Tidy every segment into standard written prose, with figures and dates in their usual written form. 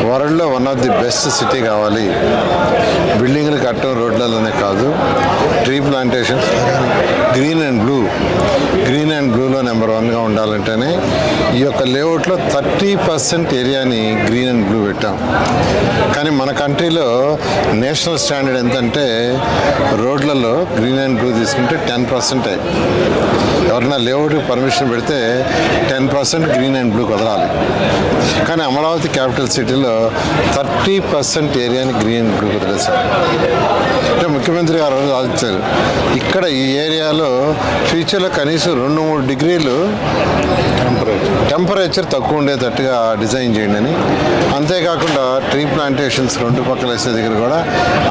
వరల్డ్లో one of the best city కావాలి. బిల్డింగ్లు కట్టడం రోడ్లలోనే కాదు, ట్రీ ప్లాంటేషన్స్, గ్రీన్ అండ్ బ్లూలో నెంబర్ 1గా ఉండాలంటేనే ఈ యొక్క లేఅవుట్లో 30% ఏరియాని గ్రీన్ అండ్ బ్లూ పెట్టాం. కానీ మన కంట్రీలో నేషనల్ స్టాండర్డ్ ఎంతంటే రోడ్లలో గ్రీన్ అండ్ బ్లూ తీసుకుంటే 10%. ఎవరైనా లేఅవుట్ పర్మిషన్ పెడితే 10% గ్రీన్ అండ్ బ్లూ కుదరాలి. కానీ అమరావతి క్యాపిటల్ సిటీలో 30% ఏరియాని గ్రీన్ అండ్ బ్లూ కుదిరేశారు. అంటే ముఖ్యమంత్రి గారు ఆలోచించారు, ఇక్కడ ఈ ఏరియాలో ఫ్యూచర్లో కనీసం 2-3 డిగ్రీలు టెంపరేచర్ తక్కువ ఉండేటట్టుగా డిజైన్ చేయండి అని. అంతేకాకుండా ట్రీ ప్లాంటేషన్స్ 2 పక్కల వేసే దగ్గర కూడా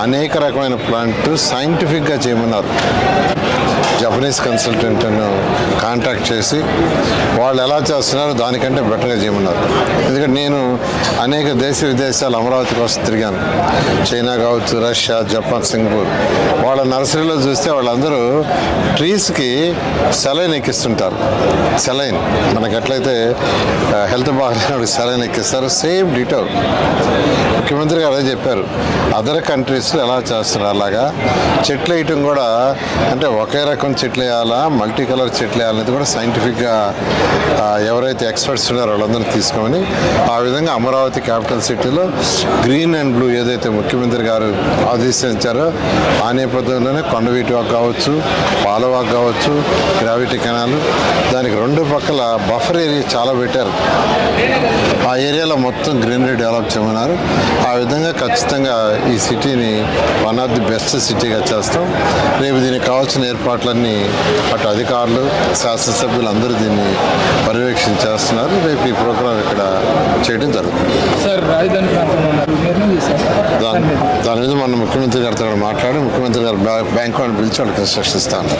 అనేక రకమైన ప్లాంట్ సైంటిఫిక్గా చేయమన్నారు. జపనీస్ కన్సల్టెంట్ను కాంటాక్ట్ చేసి వాళ్ళు ఎలా చేస్తున్నారో దానికంటే బెటర్గా చేయమన్నారు. ఎందుకంటే నేను అనేక విదేశాలు అమరావతి కోసం తిరిగాను. చైనా కావచ్చు, రష్యా, జపాన్, సింగపూర్. వాళ్ళ నర్సరీలో చూస్తే వాళ్ళందరూ ట్రీస్కి సెలైన్ ఎక్కిస్తుంటారు. సెలైన్ మనకి ఎట్లయితే హెల్త్ బాగా సెలైన్ ఎక్కిస్తారు, సేమ్ డీటెయిల్ ముఖ్యమంత్రి గారు అదే చెప్పారు. అదర్ కంట్రీస్లో ఎలా చేస్తున్నారు అలాగా చెట్లు వేయటం కూడా, అంటే ఒకే రకం చెట్లు వేయాలా, మల్టీ కలర్ చెట్లు వేయాలనేది కూడా సైంటిఫిక్గా ఎవరైతే ఎక్స్పర్ట్స్ ఉన్నారో వాళ్ళందరూ తీసుకోమని ఆ విధంగా అమరావతి క్యాపిటల్ సిటీలో గ్రీన్ అండ్ బ్లూ ఏదైతే ముఖ్యమంత్రి గారు ఆదేశించారో ఆ నేపథ్యంలోనే కొండవీటి వాక్ కావచ్చు, పాలవాక్ కావచ్చు, గ్రావిటీ కెనాల్, దానికి 2 పక్కల బఫర్ ఏరియా చాలా పెట్టారు. ఆ ఏరియాలో మొత్తం గ్రీనరీ డెవలప్ చేయమన్నారు. ఆ విధంగా ఖచ్చితంగా ఈ సిటీని వన్ ఆఫ్ ది బెస్ట్ సిటీగా చేస్తాం. రేపు దీనికి కావాల్సిన ఏర్పాట్లన్నీ అటు అధికారులు, శాసనసభ్యులు అందరూ దీన్ని పర్యవేక్షణ చేస్తున్నారు. రేపు ఈ ప్రోగ్రాం ఇక్కడ చేయడం జరుగుతుంది. దాని మీద మన ముఖ్యమంత్రి గారితో మాట్లాడి ముఖ్యమంత్రి గారు బ్యాంకు వాళ్ళని పిలిచి వాళ్ళకి ఇన్స్ట్రక్షన్ ఇస్తాను.